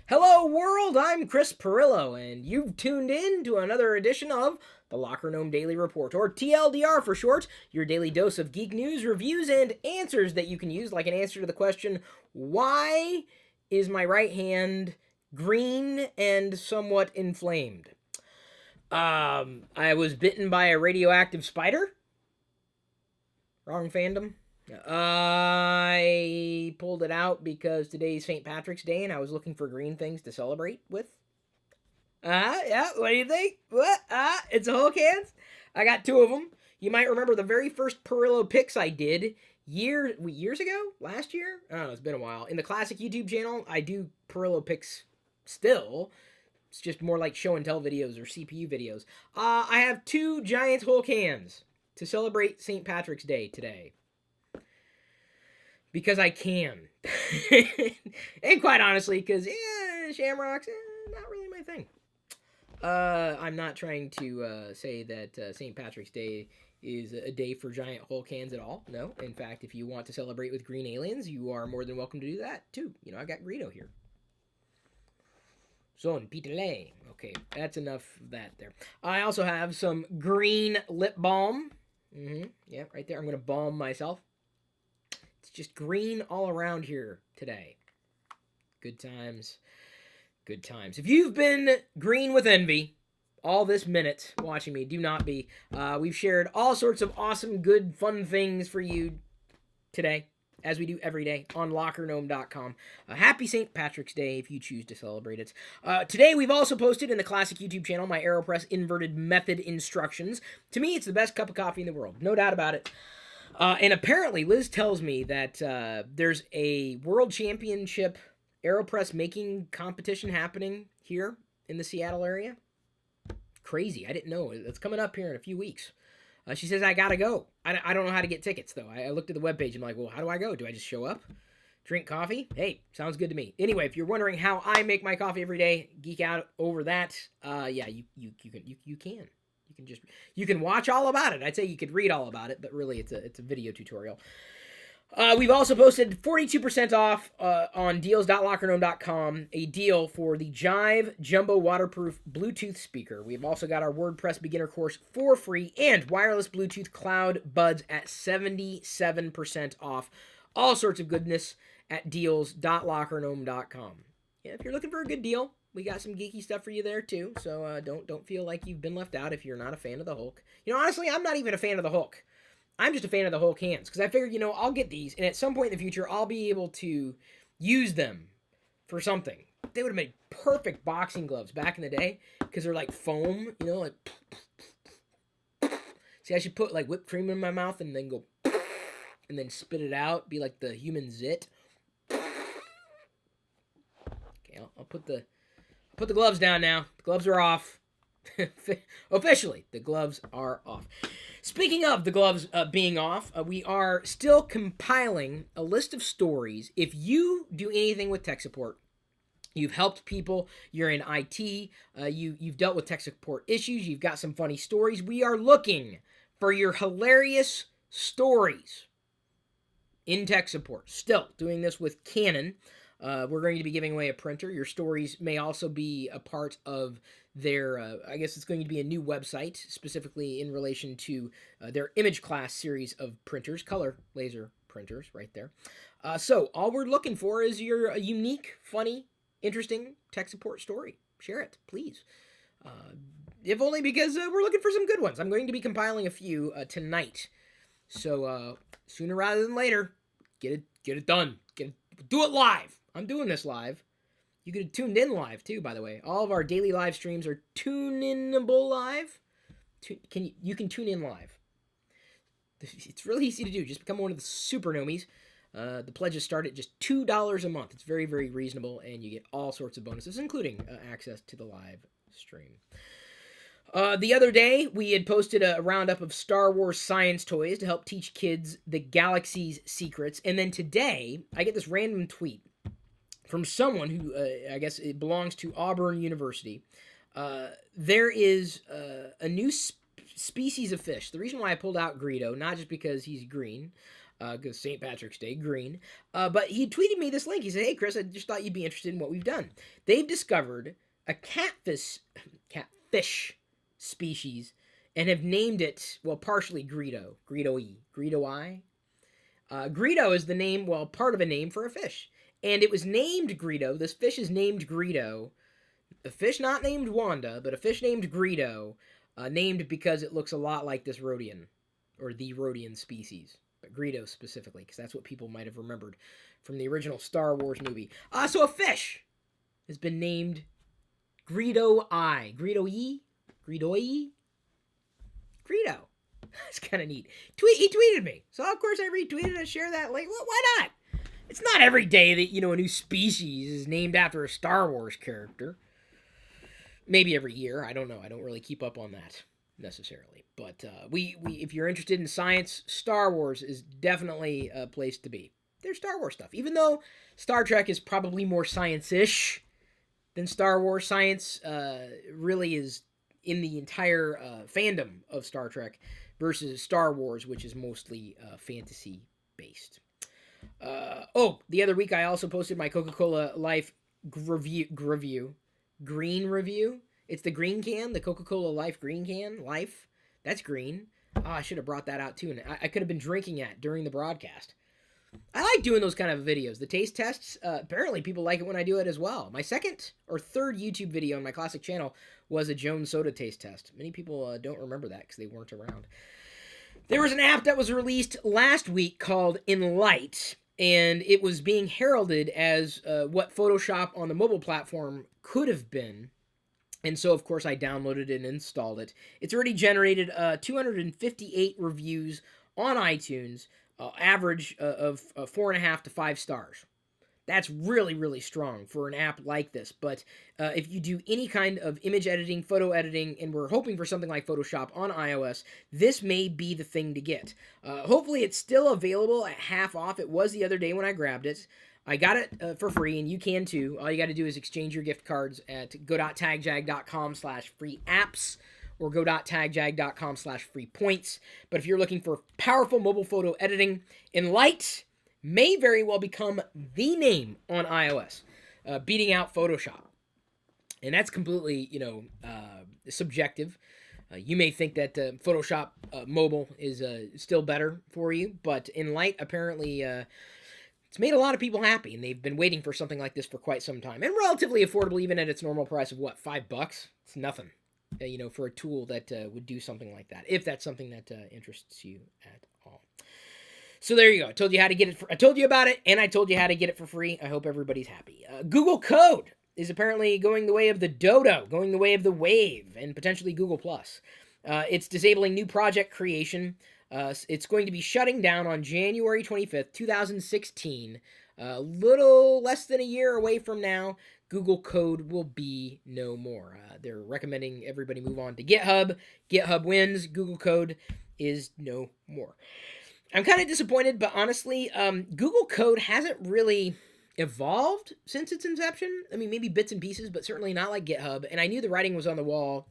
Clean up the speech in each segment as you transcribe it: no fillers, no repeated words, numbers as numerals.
Hello, world! I'm Chris Pirillo, and you've tuned in to another edition of the LockerGnome Daily Report, or TLDR for short, your daily dose of geek news, reviews, and answers that you can use, like an answer to the question, why is my right hand green and somewhat inflamed? I was bitten by a radioactive spider. Wrong fandom. I pulled it out because today's St. Patrick's Day and I was looking for green things to celebrate with. Yeah, what do you think? What? It's a Hulk hands? I got two of them. You might remember the very first Pirillo picks I did years ago? Last year? I don't know, it's been a while. In the classic YouTube channel, I do Pirillo picks still. It's just more like show and tell videos or CPU videos. I have two giant Hulk hands to celebrate St. Patrick's Day today. Because I can. And quite honestly, because, shamrocks, not really my thing. I'm not trying to say that St. Patrick's Day is a day for giant Hulk hands at all. No. In fact, if you want to celebrate with green aliens, you are more than welcome to do that, too. You know, I got Greedo here. Son, Peterle. Okay, that's enough of that there. I also have some green lip balm. Yeah, right there. I'm going to balm myself. It's just green all around here today. Good times. Good times. If you've been green with envy all this minute watching me, do not be. We've shared all sorts of awesome, good, fun things for you today, as we do every day on LockerGnome.com. Happy St. Patrick's Day if you choose to celebrate it. Today we've also posted in the classic YouTube channel my AeroPress inverted method instructions. To me, it's the best cup of coffee in the world. No doubt about it. And apparently, Liz tells me that there's a world championship AeroPress making competition happening here in the Seattle area. Crazy. I didn't know. It's coming up here in a few weeks. She says, I gotta go. I don't know how to get tickets, though. I looked at the webpage. I'm like, well, how do I go? Do I just show up? Drink coffee? Hey, sounds good to me. Anyway, if you're wondering how I make my coffee every day, geek out over that, yeah, you can. You can watch all about it. I'd say you could read all about it, but really it's a video tutorial. We've also posted 42% off on deals.lockergnome.com, a deal for the Jive Jumbo Waterproof Bluetooth speaker. We've also got our WordPress beginner course for free and wireless Bluetooth cloud buds at 77% off. All sorts of goodness at deals.lockergnome.com. Yeah, if you're looking for a good deal, we got some geeky stuff for you there too. So don't feel like you've been left out if you're not a fan of the Hulk. You know, honestly, I'm not even a fan of the Hulk. I'm just a fan of the Hulk hands because I figured, you know, I'll get these and at some point in the future I'll be able to use them for something. They would have made perfect boxing gloves back in the day because they're like foam, you know, like. See, I should put like whipped cream in my mouth and then go and then spit it out, be like the human zit. Okay, I'll put the gloves down now. The gloves are off. Officially, the gloves are off. Speaking of the gloves being off, we are still compiling a list of stories. If you do anything with tech support, you've helped people, you're in IT, you've dealt with tech support issues, you've got some funny stories, we are looking for your hilarious stories in tech support. Still doing this with Canon. We're going to be giving away a printer. Your stories may also be a part of their, I guess it's going to be a new website, specifically in relation to their imageCLASS series of printers, color laser printers, right there. So all we're looking for is your unique, funny, interesting tech support story. Share it, please. If only because we're looking for some good ones. I'm going to be compiling a few tonight. So sooner rather than later, get it done. Do it live. I'm doing this live. You could have tuned in live too, by the way. All of our daily live streams are tune-inable live. You can tune in live. It's really easy to do. Just become one of the super nomies. The pledges start at just $2 a month. It's very, very reasonable, and you get all sorts of bonuses, including access to the live stream. The other day, we had posted a roundup of Star Wars science toys to help teach kids the galaxy's secrets. And then today, I get this random tweet from someone who, I guess it belongs to Auburn University. There is a new species of fish. The reason why I pulled out Greedo, not just because he's green, because St. Patrick's Day, green. But he tweeted me this link. He said, "Hey Chris, I just thought you'd be interested in what we've done. They've discovered a catfish species and have named it, well, partially Greedo, Greedo-I. Greedo is the name, well, part of a name for a fish, and it was named Greedo. This fish is named Greedo. A fish not named Wanda, but a fish named Greedo, named because it looks a lot like this Rhodian, or the Rhodian species, but Greedo specifically, because that's what people might have remembered from the original Star Wars movie. So a fish has been named Greedo-I. Greedo-E? Greedo-E? Greedo. That's kind of neat. He tweeted me. So, of course, I retweeted and shared that link. Well, why not? It's not every day that, a new species is named after a Star Wars character. Maybe every year. I don't know. I don't really keep up on that necessarily. But we if you're interested in science, Star Wars is definitely a place to be. There's Star Wars stuff. Even though Star Trek is probably more science-ish than Star Wars, science really is in the entire fandom of Star Trek versus Star Wars, which is mostly fantasy-based. The other week I also posted my Coca-Cola Life green review. It's the green can, the Coca-Cola Life green can. Life. That's green. I should have brought that out too. And I could have been drinking it during the broadcast. I like doing those kind of videos. The taste tests, apparently people like it when I do it as well. My second or third YouTube video on my classic channel was a Jones Soda taste test. Many people don't remember that because they weren't around. There was an app that was released last week called InLight, and it was being heralded as what Photoshop on the mobile platform could have been. And so, of course, I downloaded it and installed it. It's already generated 258 reviews on iTunes, average of 4.5 to 5 stars. That's really, really strong for an app like this. But if you do any kind of image editing, photo editing, and we're hoping for something like Photoshop on iOS, this may be the thing to get. Hopefully it's still available at half off. It was the other day when I grabbed it. I got it for free, and you can too. All you got to do is exchange your gift cards at go.tagjag.com/free apps or go.tagjag.com/free points. But if you're looking for powerful mobile photo editing, InLight may very well become the name on iOS, beating out Photoshop. And that's completely, subjective. You may think that Photoshop mobile is still better for you, but InLight apparently it's made a lot of people happy, and they've been waiting for something like this for quite some time. And relatively affordable, even at its normal price of, $5? It's nothing, for a tool that would do something like that, if that's something that interests you at all. So there you go. I told you how to get it. I told you about it, and I told you how to get it for free. I hope everybody's happy. Google Code is apparently going the way of the dodo, going the way of the wave, and potentially Google+. It's disabling new project creation. It's going to be shutting down on January 25th, 2016. A little less than a year away from now, Google Code will be no more. They're recommending everybody move on to GitHub. GitHub wins. Google Code is no more. I'm kind of disappointed, but honestly, Google Code hasn't really evolved since its inception. I mean, maybe bits and pieces, but certainly not like GitHub. And I knew the writing was on the wall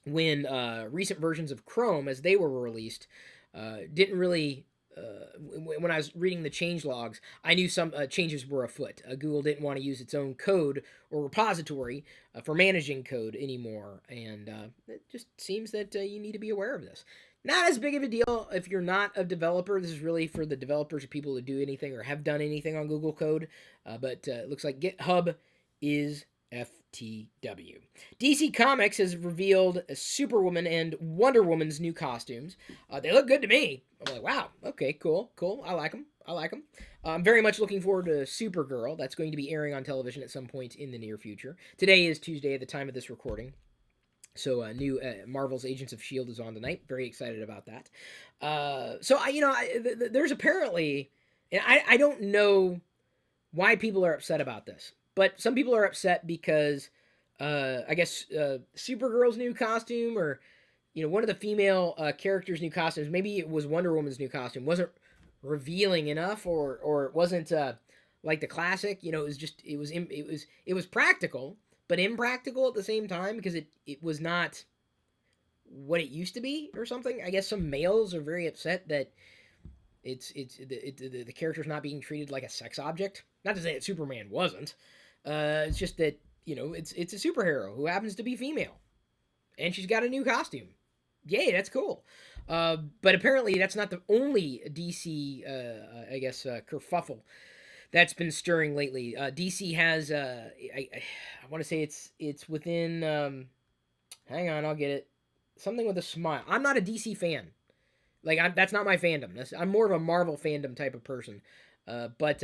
when recent versions of Chrome, as they were released, didn't really... when I was reading the change logs, I knew some changes were afoot. Google didn't want to use its own code or repository for managing code anymore, and it just seems that you need to be aware of this. Not as big of a deal if you're not a developer. This is really for the developers or people who do anything or have done anything on Google Code, but it looks like GitHub is FTW. DC Comics has revealed Superwoman and Wonder Woman's new costumes. They look good to me. I'm like, wow, okay, cool. I like them. I'm very much looking forward to Supergirl. That's going to be airing on television at some point in the near future. Today is Tuesday at the time of this recording. So new Marvel's Agents of S.H.I.E.L.D. is on tonight. Very excited about that. There's apparently, and I don't know why people are upset about this, but some people are upset because I guess Supergirl's new costume, or one of the female characters' new costumes, maybe it was Wonder Woman's new costume, wasn't revealing enough, or it wasn't like the classic. It was practical, but impractical at the same time, because it was not what it used to be or something. I guess some males are very upset that The character's not being treated like a sex object. Not to say that Superman wasn't. It's just that it's a superhero who happens to be female, and she's got a new costume. Yay, that's cool. But apparently that's not the only DC, kerfuffle that's been stirring lately. DC has, I want to say it's within. Hang on, I'll get it. Something with a smile. I'm not a DC fan. Like that's not my fandom. I'm more of a Marvel fandom type of person. But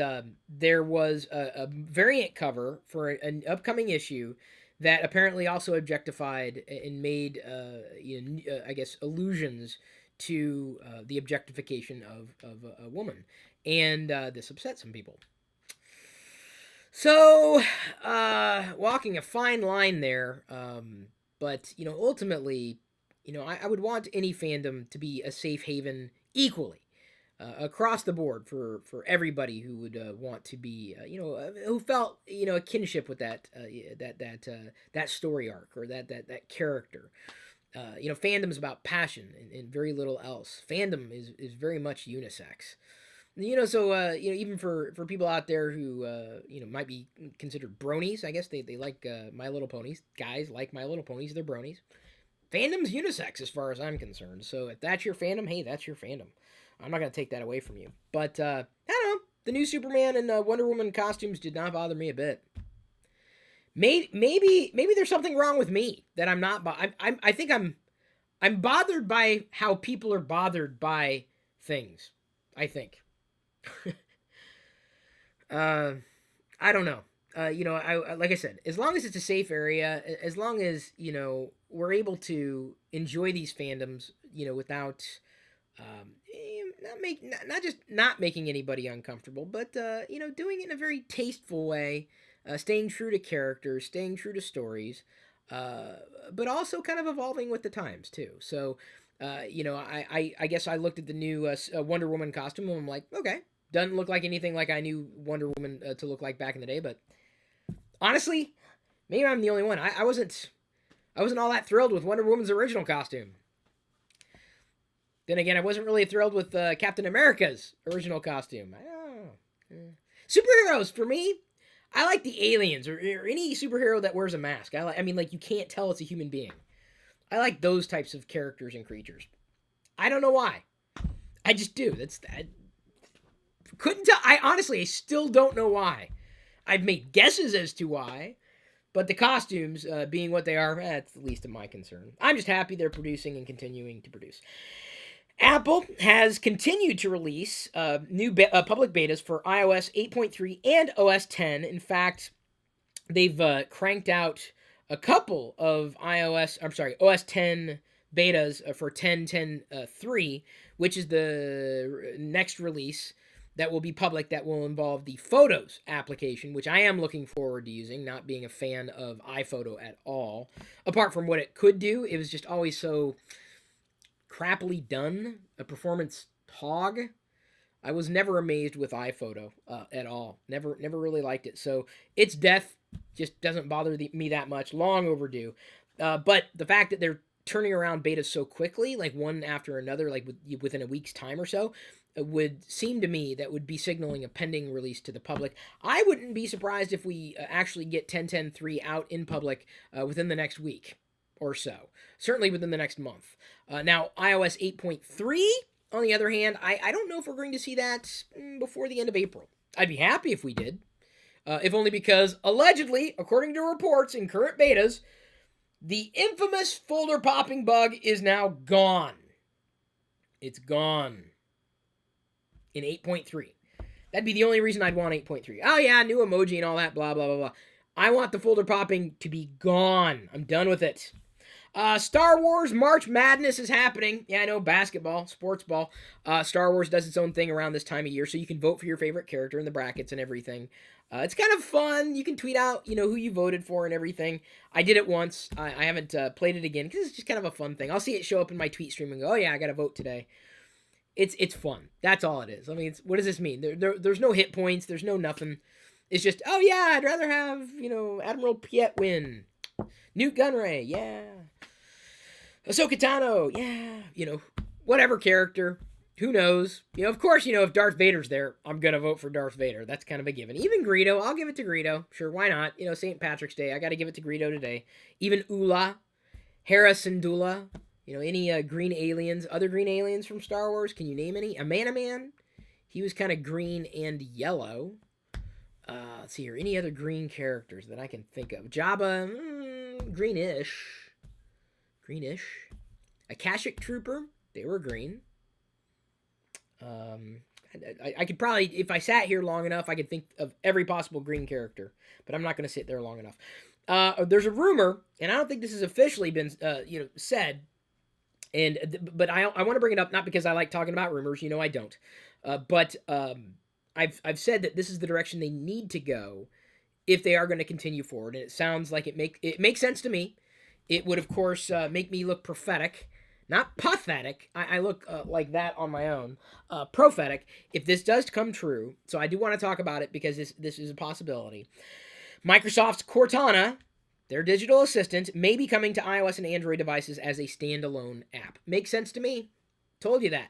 there was a variant cover for an upcoming issue that apparently also objectified and made, I guess, allusions to the objectification of a woman, and this upset some people. So, walking a fine line there, but ultimately, I would want any fandom to be a safe haven equally. Across the board for everybody who would want to be who felt a kinship with that story arc or that character. Fandom is about passion and very little else. Fandom is very much unisex. So even for people out there who might be considered bronies, I guess they like My Little Ponies. Guys like My Little Ponies, they're bronies. Fandom's unisex as far as I'm concerned. So if that's your fandom, hey, that's your fandom. I'm not going to take that away from you. But, I don't know. The new Superman and Wonder Woman costumes did not bother me a bit. Maybe there's something wrong with me that I'm not... I think I'm bothered by how people are bothered by things. I think. I don't know. I like I said, as long as it's a safe area, as long as, we're able to enjoy these fandoms, without... not making anybody uncomfortable, but doing it in a very tasteful way, staying true to characters, staying true to stories, but also kind of evolving with the times too. So, I guess I looked at the new Wonder Woman costume and I'm like, okay, doesn't look like anything like I knew Wonder Woman to look like back in the day. But honestly, maybe I'm the only one. I wasn't all that thrilled with Wonder Woman's original costume. Then again, I wasn't really thrilled with Captain America's original costume. Superheroes, for me, I like the aliens or any superhero that wears a mask. I mean, you can't tell it's a human being. I like those types of characters and creatures. I don't know why. I just do. Couldn't tell. I still don't know why. I've made guesses as to why, but the costumes being what they are, that's the least of my concern. I'm just happy they're producing and continuing to produce. Apple has continued to release new public betas for iOS 8.3 and OS 10. In fact, they've cranked out a couple of OS 10 betas for 10.10.3, which is the next release that will be public that will involve the Photos application, which I am looking forward to using, not being a fan of iPhoto at all. Apart from what it could do, it was just always so... crappily done, a performance hog. I was never amazed with iPhoto at all. Never really liked it. So its death just doesn't bother me that much. Long overdue. But the fact that they're turning around betas so quickly, like one after another, like within a week's time or so, would seem to me that would be signaling a pending release to the public. I wouldn't be surprised if we actually get 10.10.3 out in public within the next week or so. Certainly within the next month. Now, iOS 8.3, on the other hand, I don't know if we're going to see that before the end of April. I'd be happy if we did. If only because, allegedly, according to reports in current betas, the infamous folder popping bug is now gone. It's gone. In 8.3. That'd be the only reason I'd want 8.3. Oh yeah, new emoji and all that, blah, blah, blah, blah. I want the folder popping to be gone. I'm done with it. Star Wars March Madness is happening. Yeah, I know, basketball, sports ball. Star Wars does its own thing around this time of year, so you can vote for your favorite character in the brackets and everything. It's kind of fun. You can tweet out, who you voted for and everything. I did it once. I haven't played it again because it's just kind of a fun thing. I'll see it show up in my tweet stream and go, oh yeah, I got to vote today. It's fun. That's all it is. I mean, what does this mean? There's no hit points. There's no nothing. It's just, oh yeah, I'd rather have, Admiral Piet win. Newt Gunray, yeah. Ahsoka Tano, yeah. Whatever character. Who knows? Of course, if Darth Vader's there, I'm going to vote for Darth Vader. That's kind of a given. Even Greedo, I'll give it to Greedo. Sure, why not? St. Patrick's Day, I got to give it to Greedo today. Even Ula, Hera Syndulla, any green aliens, other green aliens from Star Wars, can you name any? A Man, he was kind of green and yellow. Let's see here, any other green characters that I can think of? Jabba, greenish. Akashic Trooper, they were green. I could probably, if I sat here long enough, I could think of every possible green character, but I'm not going to sit there long enough. There's a rumor, and I don't think this has officially been, said, but I want to bring it up not because I like talking about rumors, I don't, but I've said that this is the direction they need to go if they are going to continue forward, and it sounds like it makes sense to me. It would, of course, make me look prophetic. Not pathetic. I look like that on my own. Prophetic. If this does come true, so I do want to talk about it because this is a possibility. Microsoft's Cortana, their digital assistant, may be coming to iOS and Android devices as a standalone app. Makes sense to me. Told you that.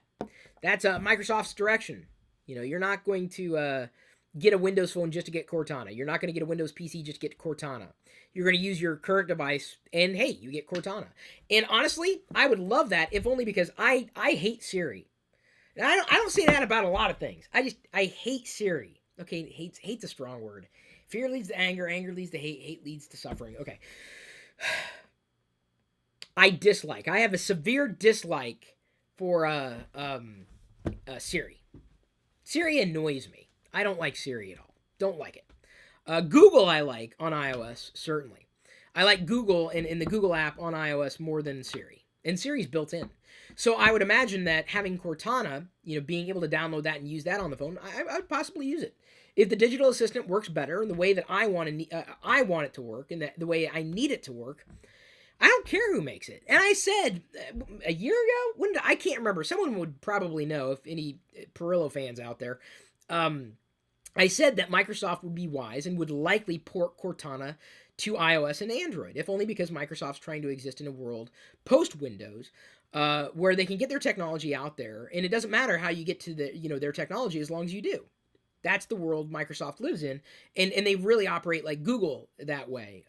That's Microsoft's direction. You're not going to get a Windows phone just to get Cortana. You're not going to get a Windows PC just to get Cortana. You're going to use your current device, and hey, you get Cortana. And honestly, I would love that, if only because I hate Siri. And I don't say that about a lot of things. I hate Siri. Okay, hate's a strong word. Fear leads to anger, anger leads to hate leads to suffering. Okay. I have a severe dislike for Siri. Siri annoys me. I don't like Siri at all. Don't like it. Google I like on iOS, certainly. I like Google in the Google app on iOS more than Siri. And Siri's built in. So I would imagine that having Cortana, being able to download that and use that on the phone, I would possibly use it. If the digital assistant works better in the way that I want it to work and the way I need it to work, I don't care who makes it. And I said a year ago, I can't remember. Someone would probably know if any Pirillo fans out there. I said that Microsoft would be wise and would likely port Cortana to iOS and Android, if only because Microsoft's trying to exist in a world post-Windows where they can get their technology out there, and it doesn't matter how you get to their technology as long as you do. That's the world Microsoft lives in, and they really operate like Google that way,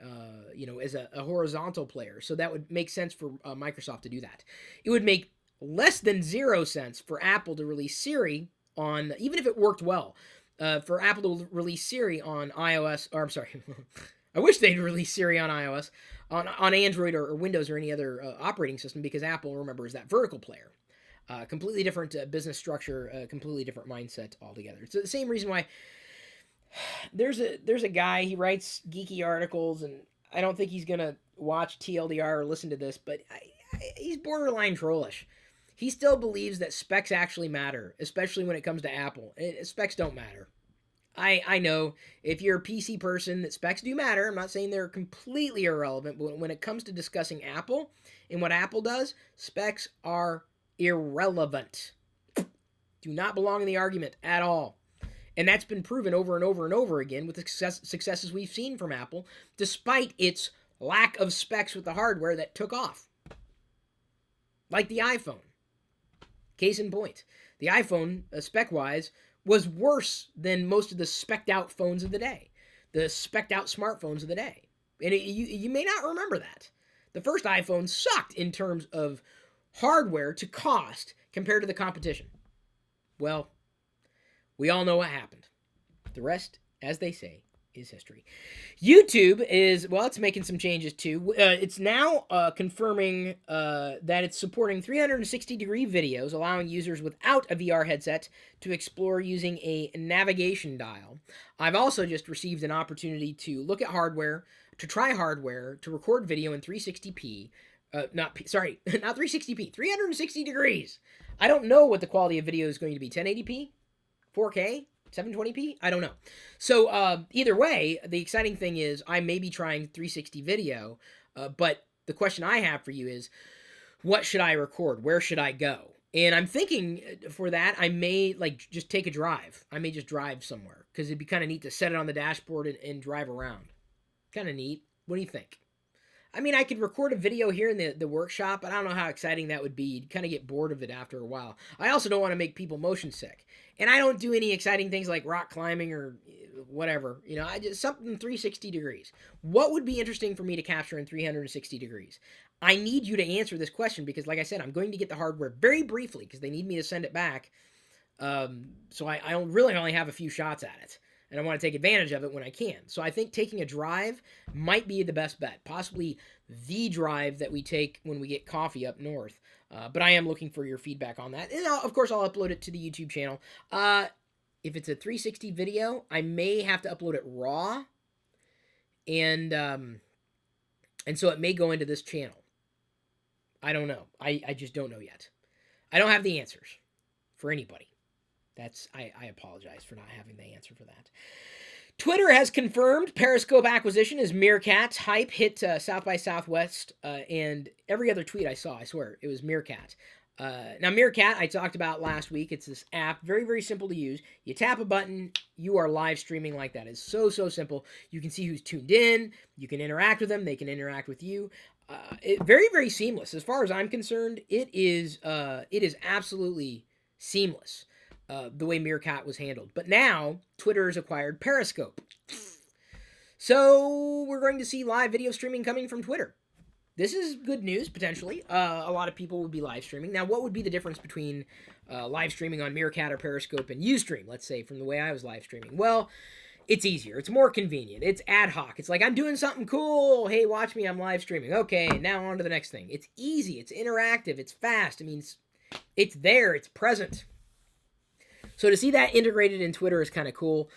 as a horizontal player. So that would make sense for Microsoft to do that. It would make less than 0 sense for Apple to release Siri on, even if it worked well, for Apple to release Siri on iOS, or I'm sorry, I wish they'd release Siri on iOS, on Android or Windows or any other operating system, because Apple, remember, is that vertical player. Completely different business structure, completely different mindset altogether. It's the same reason why there's a guy, he writes geeky articles, and I don't think he's gonna watch TLDR or listen to this, but he's borderline trollish. He still believes that specs actually matter, especially when it comes to Apple. Specs don't matter. I know if you're a PC person that specs do matter. I'm not saying they're completely irrelevant, but when it comes to discussing Apple and what Apple does, specs are irrelevant. Do not belong in the argument at all. And that's been proven over and over and over again with the successes we've seen from Apple, despite its lack of specs with the hardware that took off. Like the iPhone. Case in point. The iPhone, spec-wise, was worse than most of the spec'd out phones of the day. The spec'd out smartphones of the day. And you may not remember that. The first iPhone sucked in terms of hardware to cost compared to the competition. Well, we all know what happened. The rest, as they say, is history. YouTube is, well, it's making some changes too. It's now confirming that it's supporting 360-degree videos, allowing users without a VR headset to explore using a navigation dial. I've also just received an opportunity to look at hardware, to try hardware, to record video in 360p. Not 360p, 360 degrees. I don't know what the quality of video is going to be. 1080p? 4K? 720p? I don't know. So either way, the exciting thing is I may be trying 360 video, but the question I have for you is, what should I record? Where should I go? And I'm thinking for that, I may just take a drive. I may just drive somewhere because it'd be kind of neat to set it on the dashboard and drive around. Kind of neat. What do you think? I mean, I could record a video here in the workshop, but I don't know how exciting that would be. You'd kind of get bored of it after a while. I also don't want to make people motion sick. And I don't do any exciting things like rock climbing or whatever. You know, I just something 360 degrees. What would be interesting for me to capture in 360 degrees? I need you to answer this question because, like I said, I'm going to get the hardware very briefly because they need me to send it back. So I really only have a few shots at it. And I want to take advantage of it when I can. So I think taking a drive might be the best bet. Possibly the drive that we take when we get coffee up north. But I am looking for your feedback on that. And of course, I'll upload it to the YouTube channel. If it's a 360 video, I may have to upload it raw. And so it may go into this channel. I don't know. I just don't know yet. I don't have the answers for anybody. I apologize for not having the answer for that. Twitter has confirmed Periscope acquisition as Meerkat. Hype hit South by Southwest, and every other tweet I saw, I swear, it was Meerkat. Now, Meerkat, I talked about last week. It's this app, very, very simple to use. You tap a button, you are live streaming like that. It's so, so simple. You can see who's tuned in. You can interact with them. They can interact with you. Very, very seamless. As far as I'm concerned, it is absolutely seamless. The way Meerkat was handled. But now, Twitter has acquired Periscope. So, we're going to see live video streaming coming from Twitter. This is good news, potentially. A lot of people would be live streaming. Now, what would be the difference between live streaming on Meerkat or Periscope and Ustream, let's say, from the way I was live streaming? Well, it's easier. It's more convenient. It's ad hoc. It's like, I'm doing something cool. Hey, watch me. I'm live streaming. Okay, now on to the next thing. It's easy. It's interactive. It's fast. I mean, it's there. It's present. So to see that integrated in Twitter is kind of cool.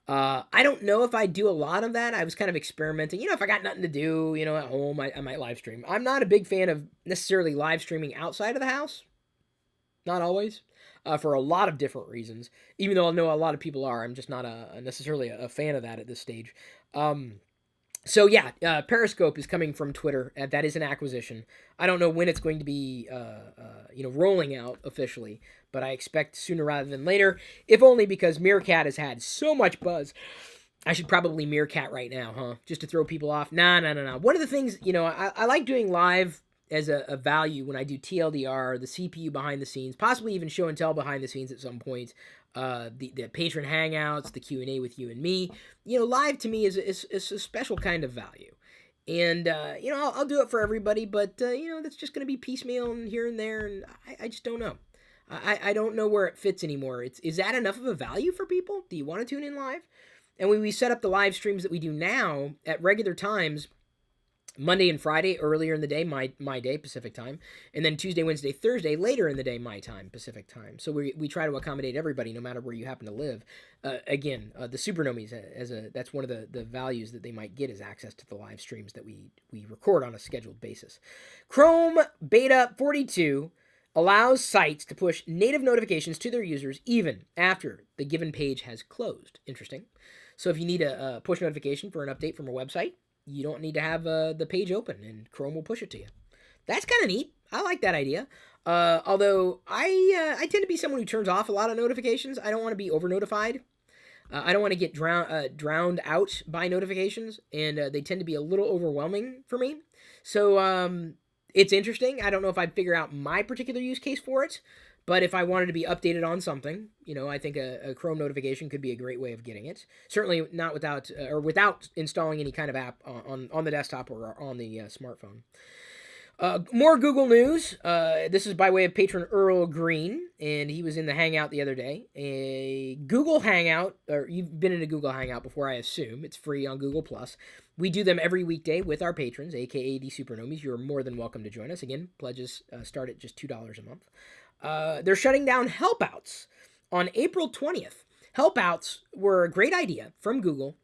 I don't know if I do a lot of that. I was kind of experimenting. You know, if I got nothing to do, you know, at home, I might live stream. I'm not a big fan of necessarily live streaming outside of the house. Not always. For a lot of different reasons. Even though I know a lot of people are. I'm just not necessarily a fan of that at this stage. So yeah, Periscope is coming from Twitter. That is an acquisition. I don't know when it's going to be, rolling out officially, but I expect sooner rather than later. If only because Meerkat has had so much buzz. I should probably Meerkat right now, huh? Just to throw people off. Nah. One of the things, I like doing live as a value when I do TLDR, the CPU behind the scenes, possibly even show and tell behind the scenes at some point. The patron hangouts, the Q&A with you and me. Live to me is a special kind of value. And, I'll do it for everybody, but, that's just going to be piecemeal and here and there, and I just don't know. I don't know where it fits anymore. Is that enough of a value for people? Do you want to tune in live? And when we set up the live streams that we do now at regular times, Monday and Friday earlier in the day, my day, Pacific time, and then Tuesday, Wednesday, Thursday later in the day, my time, Pacific time. So we try to accommodate everybody, no matter where you happen to live. The Supernomies, that's one of the values that they might get is access to the live streams that we record on a scheduled basis. Chrome Beta 42 allows sites to push native notifications to their users even after the given page has closed. Interesting. So if you need a push notification for an update from a website, you don't need to have the page open, and Chrome will push it to you. That's kind of neat. I like that idea. Although I tend to be someone who turns off a lot of notifications. I don't want to be over-notified. I don't want to get drowned out by notifications, and they tend to be a little overwhelming for me. So it's interesting. I don't know if I'd figure out my particular use case for it, but if I wanted to be updated on something, I think a Chrome notification could be a great way of getting it. Certainly not without installing any kind of app on the desktop or on the smartphone. More Google news. This is by way of patron Earl Green, and he was in the Hangout the other day. A Google Hangout, or you've been in a Google Hangout before, I assume. It's free on Google+. We do them every weekday with our patrons, a.k.a. the Supernomies. You're more than welcome to join us. Again, pledges start at just $2 a month. They're shutting down Helpouts on April 20th. Helpouts were a great idea from Google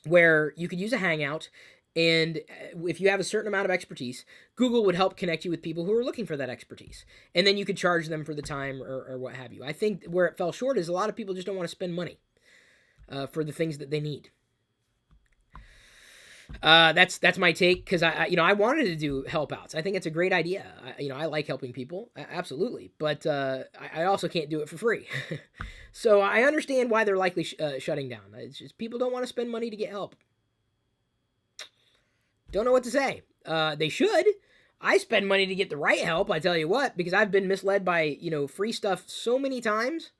where you could use a Hangout, and if you have a certain amount of expertise, Google would help connect you with people who are looking for that expertise. And then you could charge them for the time or what have you. I think where it fell short is a lot of people just don't want to spend money for the things that they need. That's my take, because I wanted to do Helpouts. I think it's a great idea. I like helping people, absolutely, but I also can't do it for free. So I understand why they're likely shutting down. It's just people don't want to spend money to get help. Don't know what to say. They should. I spend money to get the right help, I tell you what, because I've been misled by, free stuff so many times.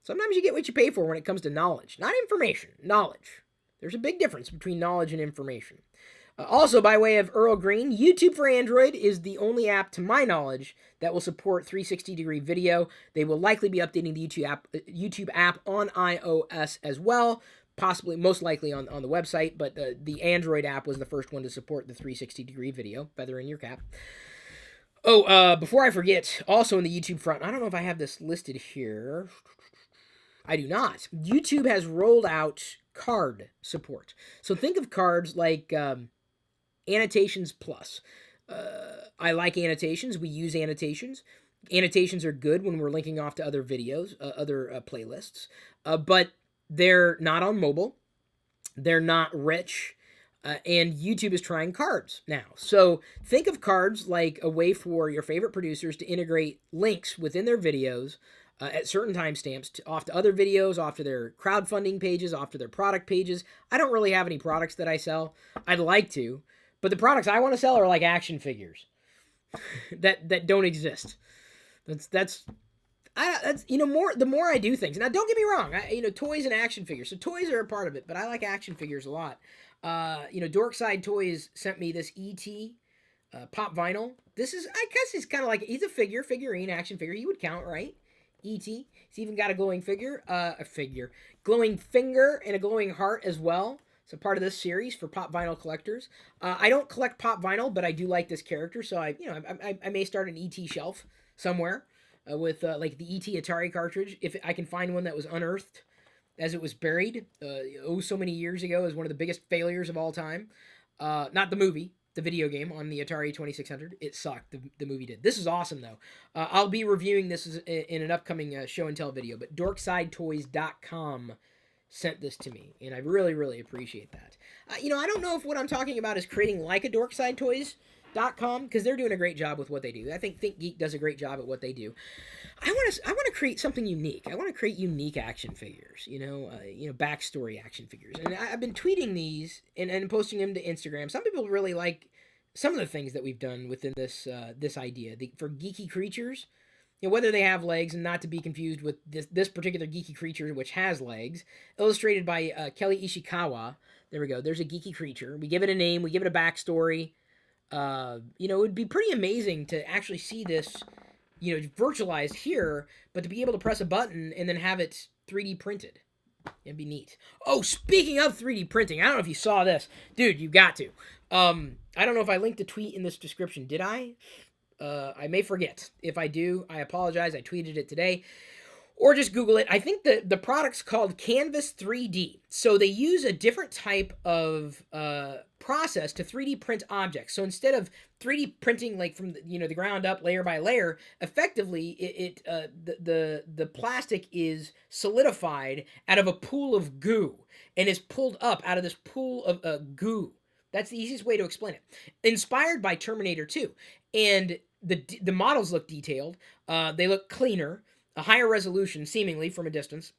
Sometimes you get what you pay for when it comes to knowledge. Not information, knowledge. There's a big difference between knowledge and information. Also, by way of Earl Green, YouTube for Android is the only app, to my knowledge, that will support 360-degree video. They will likely be updating the YouTube app on iOS as well, possibly, most likely on the website, but the Android app was the first one to support the 360-degree video. Feather in your cap. Oh, before I forget, also in the YouTube front, I don't know if I have this listed here. I do not. YouTube has rolled out card support. So think of cards like Annotations Plus. I like annotations. We use annotations. Annotations are good when we're linking off to other videos, other playlists, but they're not on mobile. They're not rich. And YouTube is trying cards now. So think of cards like a way for your favorite producers to integrate links within their videos at certain timestamps off to other videos, off to their crowdfunding pages, off to their product pages. I don't really have any products that I sell. I'd like to, but the products I want to sell are like action figures that don't exist. That's more. The more I do things. Now, don't get me wrong. Toys and action figures. So toys are a part of it, but I like action figures a lot. Dorkside Toys sent me this ET pop vinyl. This is, I guess, he's kind of like, he's a figurine, action figure. You would count, right? E.T. He's even got a glowing glowing finger and a glowing heart as well. So part of this series for pop vinyl collectors. I don't collect pop vinyl, but I do like this character, so I may start an E.T. shelf somewhere with like the E.T. Atari cartridge if I can find one that was unearthed as it was buried so many years ago as one of the biggest failures of all time. Not the movie. The video game on the Atari 2600. It sucked. The movie did. This is awesome, though. I'll be reviewing this in an upcoming show and tell video, but dorksidetoys.com sent this to me, and I really, really appreciate that. I don't know if what I'm talking about is creating like a dorksidetoys.com, because they're doing a great job with what they do. I think ThinkGeek does a great job at what they do. I want to create something unique. I want to create unique action figures, backstory action figures. And I've been tweeting these and posting them to Instagram. Some people really like some of the things that we've done within this idea. For geeky creatures, whether they have legs, and not to be confused with this particular geeky creature, which has legs, illustrated by Kelly Ishikawa. There we go. There's a geeky creature. We give it a name. We give it a backstory. It would be pretty amazing to actually see this virtualized here, but to be able to press a button and then have it 3D printed. It'd be neat. Oh, speaking of 3D printing, I don't know if you saw this. Dude, you got to. I don't know if I linked the tweet in this description. Did I? I may forget. If I do, I apologize. I tweeted it today. Or just Google it. I think the product's called Canvas 3D. So they use a different type of process to 3D print objects. So instead of 3D printing like from the ground up, layer by layer, effectively the plastic is solidified out of a pool of goo and is pulled up out of this pool of goo. That's the easiest way to explain it. Inspired by Terminator 2, and the models look detailed. They look cleaner. A higher resolution, seemingly, from a distance.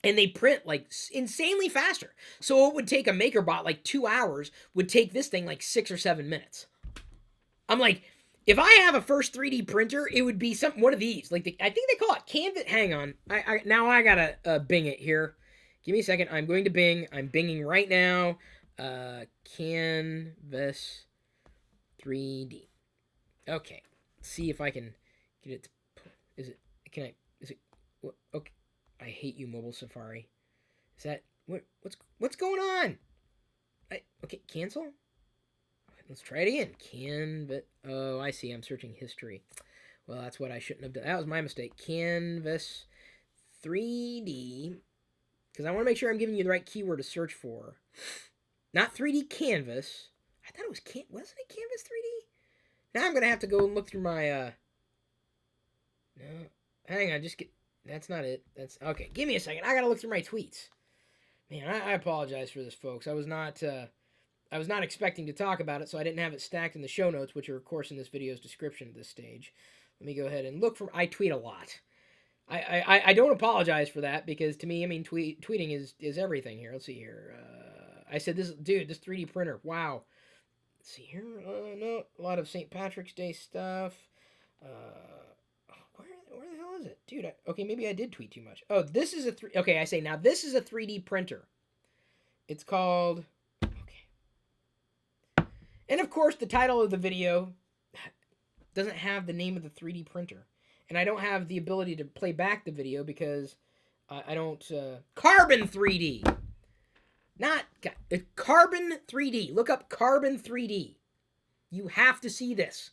And they print, like, insanely faster. So what would take a MakerBot, like, 2 hours, would take this thing, like, 6 or 7 minutes. I'm like, if I have a first 3D printer, it would be one of these. Like, I think they call it Canvas. Hang on. Now I gotta Bing it here. Give me a second. I'm going to Bing. I'm Binging right now. Canvas 3D. Okay. Let's see if I can get it to... Okay. I hate you, mobile Safari. Is that... What's going on? Okay, cancel? Let's try it again. Canvas... Oh, I see. I'm searching history. Well, that's what I shouldn't have done. That was my mistake. Canvas 3D. Because I want to make sure I'm giving you the right keyword to search for. Not 3D Canvas. I thought it was... Wasn't it Canvas 3D? Now I'm going to have to go and look through my... No... Hang on, that's not it. That's okay. Give me a second. I gotta look through my tweets. Man, I apologize for this, folks. I was not expecting to talk about it, so I didn't have it stacked in the show notes, which are of course in this video's description at this stage. Let me go ahead and look for. I tweet a lot. I don't apologize for that, because to me, I mean, tweeting is everything here. Let's see here. I said this 3D printer. Wow. Let's see here. No, a lot of St. Patrick's Day stuff. Where the hell is it? Dude, okay, maybe I did tweet too much. Oh, this is okay, I say now this is a 3D printer. It's called... Okay. And of course, the title of the video doesn't have the name of the 3D printer. And I don't have the ability to play back the video because I don't... Carbon 3D! Not... Carbon 3D. Look up Carbon 3D. You have to see this.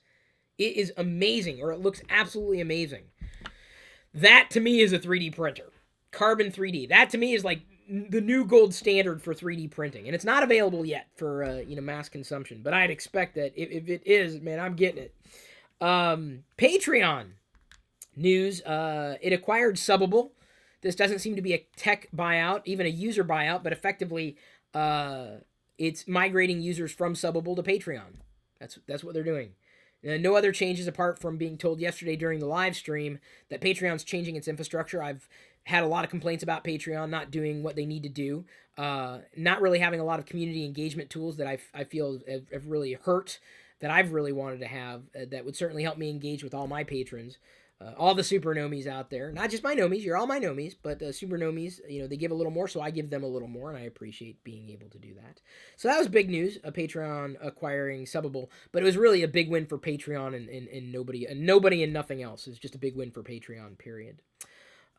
It is amazing, or it looks absolutely amazing. That, to me, is a 3D printer. Carbon 3D. That, to me, is like the new gold standard for 3D printing. And it's not available yet for, mass consumption. But I'd expect that if it is, man, I'm getting it. Patreon news. It acquired Subbable. This doesn't seem to be a tech buyout, even a user buyout, but effectively, it's migrating users from Subbable to Patreon. That's what they're doing. No other changes apart from being told yesterday during the live stream that Patreon's changing its infrastructure. I've had a lot of complaints about Patreon not doing what they need to do, not really having a lot of community engagement tools that I feel have really hurt, that I've really wanted to have, that would certainly help me engage with all my patrons. All the super nomies out there, not just my nomies, you're all my nomies, but super nomies, they give a little more, so I give them a little more, and I appreciate being able to do that. So that was big news, Patreon acquiring Subbable, but it was really a big win for Patreon and nobody and nothing else. It's just a big win for Patreon, period.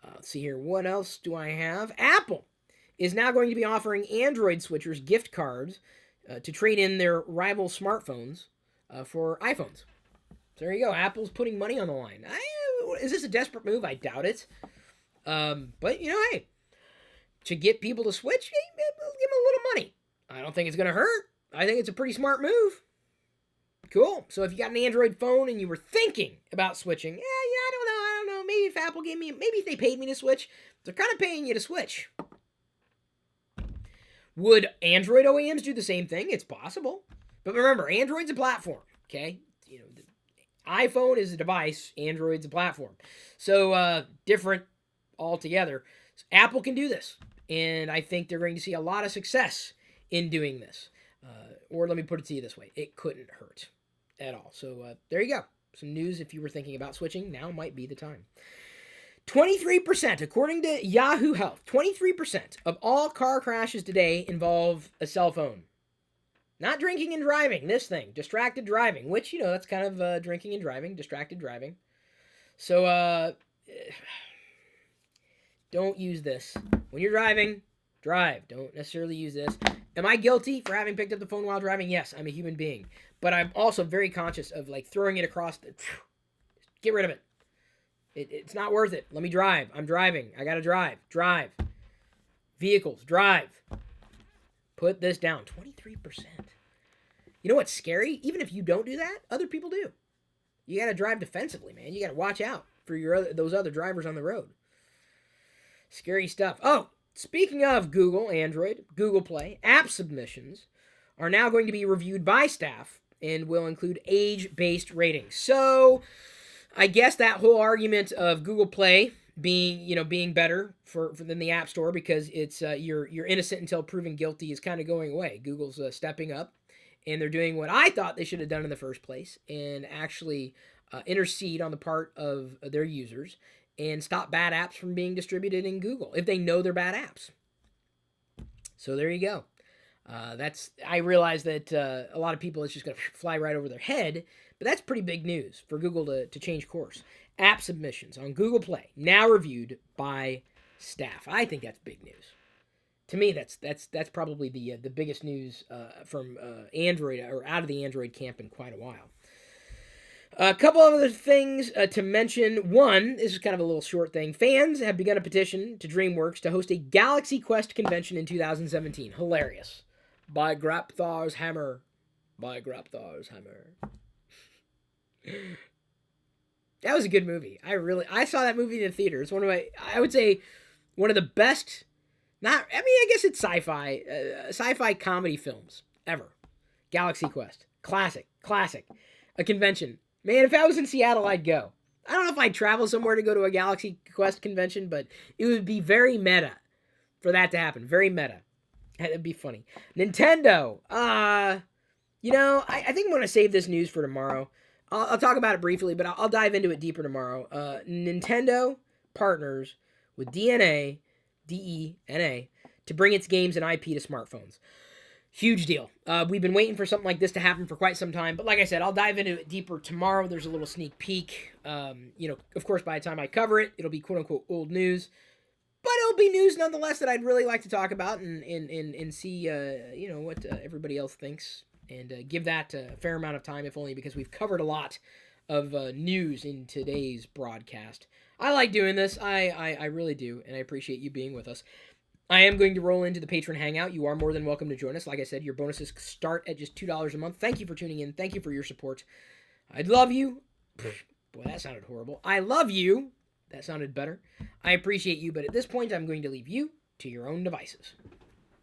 Let's see here, what else do I have? Apple is now going to be offering Android switchers gift cards to trade in their rival smartphones for iPhones. So there you go, Apple's putting money on the line. Is this a desperate move? I doubt it. But, hey, to get people to switch, give them a little money. I don't think it's going to hurt. I think it's a pretty smart move. Cool. So if you got an Android phone and you were thinking about switching, I don't know. Maybe if they paid me to switch, they're kind of paying you to switch. Would Android OEMs do the same thing? It's possible. But remember, Android's a platform, okay? iPhone is a device, Android's a platform. So, different altogether. So Apple can do this. And I think they're going to see a lot of success in doing this. Or let me put it to you this way. It couldn't hurt at all. So, there you go. Some news if you were thinking about switching. Now might be the time. 23%, according to Yahoo Health, 23% of all car crashes today involve a cell phone. Not drinking and driving, this thing. Distracted driving, which, that's kind of drinking and driving, distracted driving. So, don't use this. When you're driving, drive. Don't necessarily use this. Am I guilty for having picked up the phone while driving? Yes, I'm a human being. But I'm also very conscious of, throwing it across the... Get rid of it. It's not worth it. Let me drive. I'm driving. I gotta drive. Drive. Vehicles, drive. Put this down. 23%. You know what's scary? Even if you don't do that, other people do. You got to drive defensively, man. You got to watch out for those other drivers on the road. Scary stuff. Oh, speaking of Google, Android, Google Play, app submissions are now going to be reviewed by staff and will include age-based ratings. So, I guess that whole argument of Google Play being better than the App Store because it's you're innocent until proven guilty is kind of going away. Google's stepping up, and they're doing what I thought they should have done in the first place and actually intercede on the part of their users and stop bad apps from being distributed in Google if they know they're bad apps. So there you go. I realize that a lot of people, it's just going to fly right over their head, but that's pretty big news for Google to change course. App submissions on Google Play, now reviewed by staff. I think that's big news. To me, that's probably the biggest news from Android or out of the Android camp in quite a while. A couple of other things to mention. One, this is kind of a little short thing. Fans have begun a petition to DreamWorks to host a Galaxy Quest convention in 2017. Hilarious. By Grapthar's Hammer. By Grapthar's Hammer. That was a good movie. I saw that movie in the theater. It's I would say, one of the best, I guess it's sci-fi comedy films ever. Galaxy Quest. Classic. A convention. Man, if I was in Seattle, I'd go. I don't know if I'd travel somewhere to go to a Galaxy Quest convention, but it would be very meta for that to happen. Very meta. That'd be funny. Nintendo. You know, I think I'm going to save this news for tomorrow. I'll talk about it briefly, but I'll dive into it deeper tomorrow. Nintendo partners with DENA, to bring its games and IP to smartphones. Huge deal. We've been waiting for something like this to happen for quite some time. But like I said, I'll dive into it deeper tomorrow. There's a little sneak peek. Of course, by the time I cover it, it'll be quote unquote old news. But it'll be news nonetheless that I'd really like to talk about and see, what everybody else thinks. And give that a fair amount of time, if only because we've covered a lot of news in today's broadcast. I like doing this. I really do. And I appreciate you being with us. I am going to roll into the Patreon Hangout. You are more than welcome to join us. Like I said, your bonuses start at just $2 a month. Thank you for tuning in. Thank you for your support. I love you. Boy, that sounded horrible. I love you. That sounded better. I appreciate you, but at this point, I'm going to leave you to your own devices.